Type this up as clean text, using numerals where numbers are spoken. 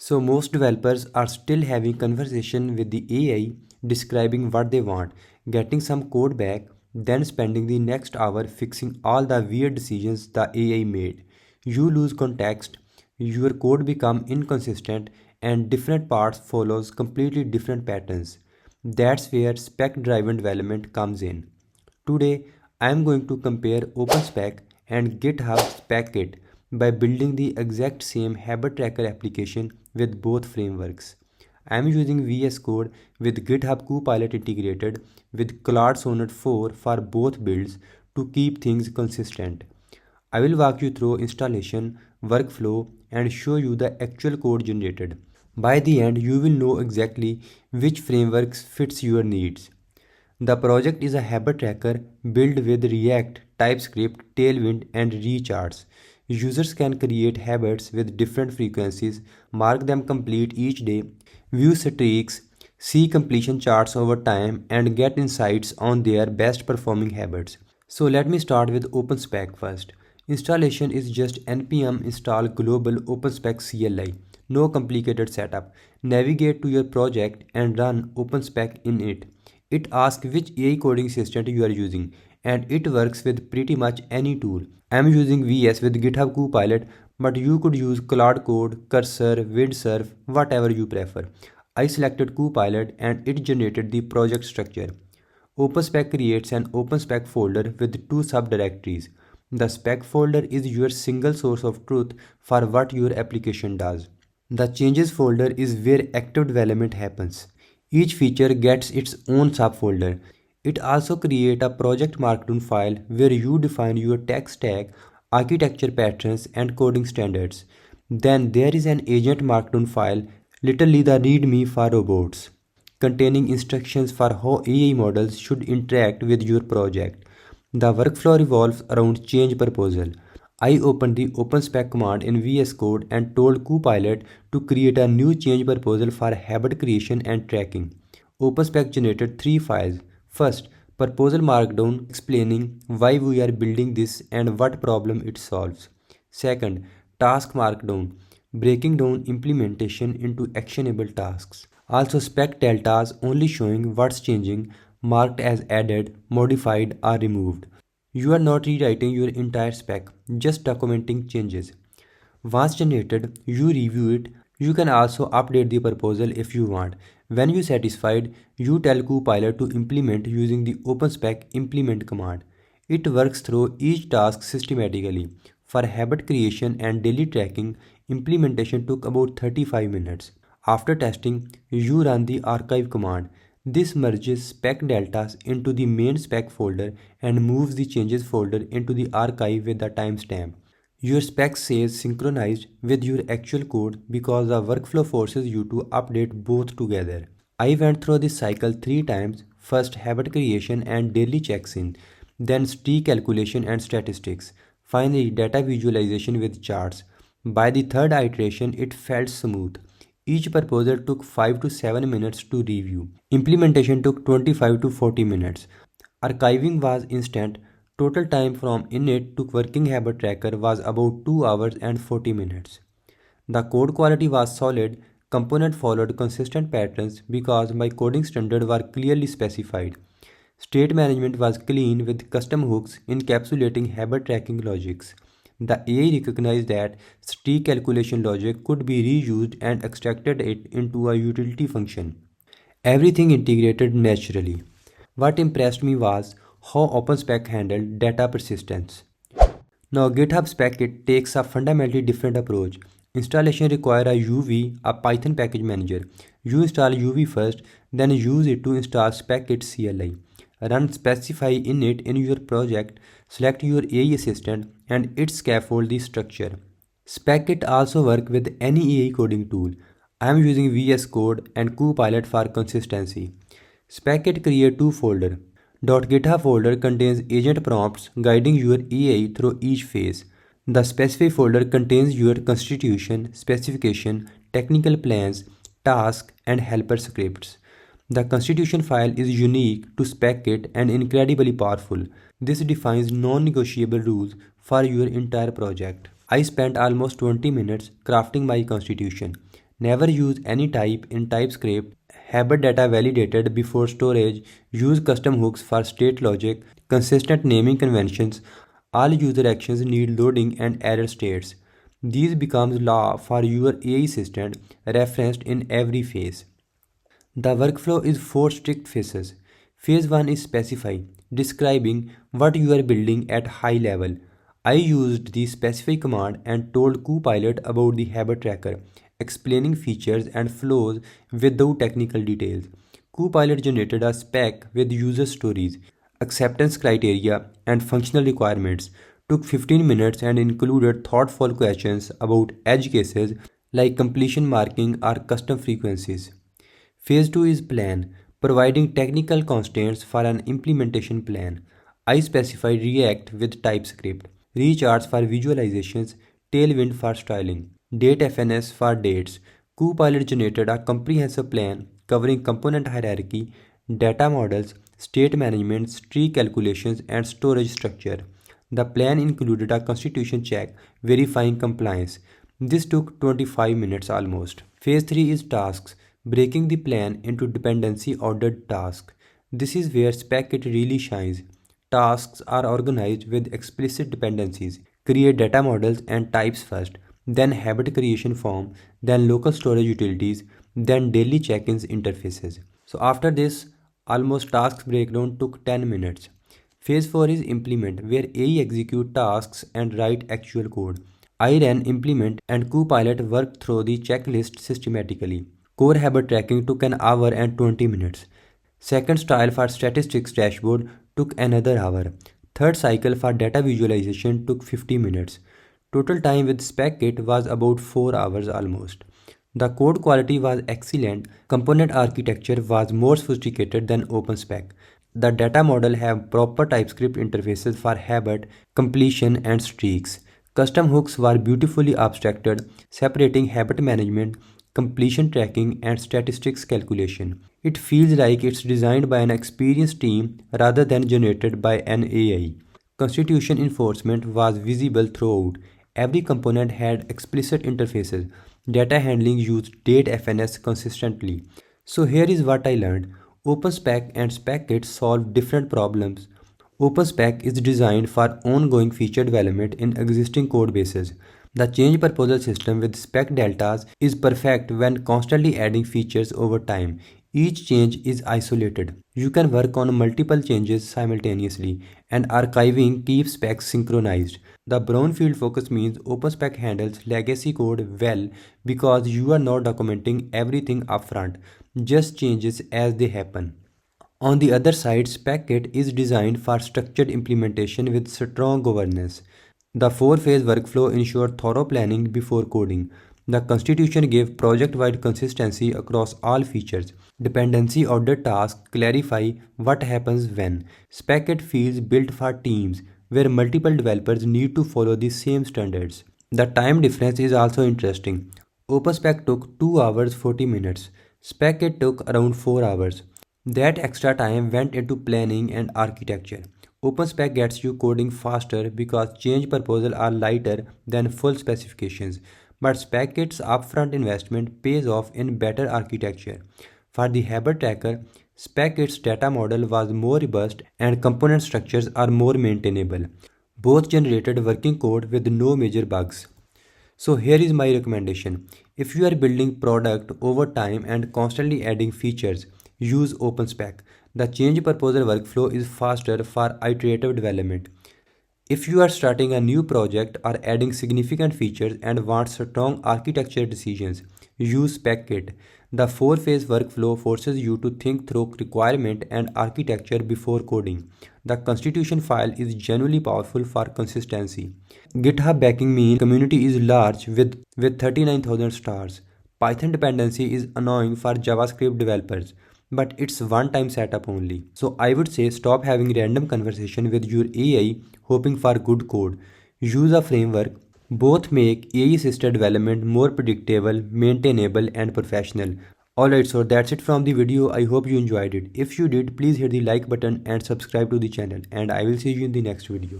So most developers are still having conversation with the AI describing what they want, getting some code back, then spending the next hour fixing all the weird decisions the AI made. You lose context, your code become inconsistent and different parts follows completely different patterns. That's where spec-driven development comes in. Today, I am going to compare OpenSpec and GitHub Spec Kit by building the exact same habit tracker application with both frameworks. I am using VS Code with GitHub Copilot integrated with Cloud Sonnet 4 for both builds to keep things consistent. I will walk you through installation, workflow, and show you the actual code generated. By the end, you will know exactly which frameworks fits your needs. The project is a habit tracker built with React, TypeScript, Tailwind, and Recharts. Users can create habits with different frequencies, mark them complete each day, view streaks, see completion charts over time, and get insights on their best performing habits. So let me start with OpenSpec first. Installation is just npm install global OpenSpec CLI. No complicated setup. Navigate to your project and run OpenSpec in it. It asks which AI coding assistant you are using, and it works with pretty much any tool. I am using VS with GitHub Copilot, but you could use Cloud Code, Cursor, Windsurf, whatever you prefer. I selected Copilot and it generated the project structure. OpenSpec creates an OpenSpec folder with two subdirectories. The spec folder is your single source of truth for what your application does. The changes folder is where active development happens. Each feature gets its own subfolder. It also creates a project markdown file where you define your tech stack, architecture patterns, and coding standards. Then there is an agent markdown file, literally the readme for robots, containing instructions for how AI models should interact with your project. The workflow revolves around change proposal. I opened the OpenSpec command in VS Code and told Copilot to create a new change proposal for habit creation and tracking. OpenSpec generated three files. First, proposal markdown explaining why we are building this and what problem it solves. Second, task markdown breaking down implementation into actionable tasks. Also, spec deltas only showing what's changing, marked as added, modified, or removed. You are not rewriting your entire spec, just documenting changes. Once generated, you review it. You can also update the proposal if you want. When you satisfied, you tell Copilot to implement using the OpenSpec implement command. It works through each task systematically. For habit creation and daily tracking, implementation took about 35 minutes. After testing, you run the archive command. This merges spec deltas into the main spec folder and moves the changes folder into the archive with the timestamp. Your spec says synchronized with your actual code because the workflow forces you to update both together. I went through this cycle 3 times, first habit creation and daily checks in, then streak calculation and statistics, finally data visualization with charts. By the third iteration, it felt smooth. Each proposal took 5 to 7 minutes to review. Implementation took 25 to 40 minutes. Archiving was instant. Total time from init to working habit tracker was about 2 hours and 40 minutes. The code quality was solid. Component followed consistent patterns because my coding standards were clearly specified. State management was clean with custom hooks encapsulating habit tracking logics. The AI recognized that streak calculation logic could be reused and extracted it into a utility function. Everything integrated naturally. What impressed me was how OpenSpec handled data persistence. Now GitHub SpecKit takes a fundamentally different approach. Installation requires a UV, a Python package manager. You install UV first, then use it to install SpecKit CLI. Run specify init in your project, select your AI assistant, and it scaffold the structure. SpecKit also works with any AI coding tool. I am using VS Code and Copilot for consistency. SpecKit create two folders. .github folder contains agent prompts guiding your AI through each phase. The specify folder contains your constitution, specification, technical plans, tasks, and helper scripts. The constitution file is unique to SpecKit and incredibly powerful. This defines non-negotiable rules for your entire project. I spent almost 20 minutes crafting my constitution. Never use any type in TypeScript. Habit data validated before storage. Use custom hooks for state logic. Consistent naming conventions. All user actions need loading and error states. These becomes law for your AI assistant referenced in every phase. The workflow is four strict phases. Phase 1 is specify, describing what you are building at high level. I used the specify command and told Copilot about the habit tracker, explaining features and flows without technical details. Copilot generated a spec with user stories, acceptance criteria, and functional requirements. Took 15 minutes and included thoughtful questions about edge cases like completion marking or custom frequencies. Phase 2 is plan, providing technical constraints for an implementation plan. I specified React with TypeScript, recharts for visualizations, Tailwind for styling, DateFNS for dates. Copilot generated a comprehensive plan covering component hierarchy, data models, state management, tree calculations, and storage structure. The plan included a constitution check verifying compliance. This took 25 minutes almost. Phase 3 is tasks, breaking the plan into dependency ordered tasks. This is where SpecKit really shines. Tasks are organized with explicit dependencies. Create data models and types first, then habit creation form, then local storage utilities, then daily check-ins interfaces. So after this, almost tasks breakdown took 10 minutes. Phase 4 is implement, where AI execute tasks and write actual code. I ran implement and Copilot worked through the checklist systematically. Core habit tracking took an hour and 20 minutes. Second style for statistics dashboard took another hour. Third cycle for data visualization took 50 minutes. Total time with SpecKit was about 4 hours almost. The code quality was excellent. Component architecture was more sophisticated than OpenSpec. The data model have proper TypeScript interfaces for habit, completion, and streaks. Custom hooks were beautifully abstracted, separating habit management, completion tracking, and statistics calculation. It feels like it's designed by an experienced team rather than generated by an AI. Constitution enforcement was visible throughout. Every component had explicit interfaces. Data handling used DateFNS consistently. So here is what I learned. OpenSpec and SpecKit solve different problems. OpenSpec is designed for ongoing feature development in existing code bases. The change proposal system with spec deltas is perfect when constantly adding features over time. Each change is isolated. You can work on multiple changes simultaneously, and archiving keeps specs synchronized. The brownfield focus means OpenSpec handles legacy code well because you are not documenting everything upfront, just changes as they happen. On the other side, SpecKit is designed for structured implementation with strong governance. The four-phase workflow ensured thorough planning before coding. The constitution gave project-wide consistency across all features. Dependency order tasks clarify what happens when. SpecKit feels built for teams where multiple developers need to follow the same standards. The time difference is also interesting. OpenSpec took 2 hours 40 minutes. SpecKit took around 4 hours. That extra time went into planning and architecture. OpenSpec gets you coding faster because change proposals are lighter than full specifications, but SpecKit's upfront investment pays off in better architecture. For the habit tracker, SpecKit's data model was more robust and component structures are more maintainable. Both generated working code with no major bugs. So here is my recommendation. If you are building product over time and constantly adding features, use OpenSpec. The change proposal workflow is faster for iterative development. If you are starting a new project or adding significant features and want strong architecture decisions, use SpecKit. The four-phase workflow forces you to think through requirement and architecture before coding. The constitution file is genuinely powerful for consistency. GitHub backing means community is large with 39,000 stars. Python dependency is annoying for JavaScript developers, but it's one-time setup only. So I would say stop having random conversation with your AI hoping for good code. Use a framework. Both make AI-assisted development more predictable, maintainable, and professional. Alright, so that's it from the video. I hope you enjoyed it. If you did, please hit the like button and subscribe to the channel. And I will see you in the next video.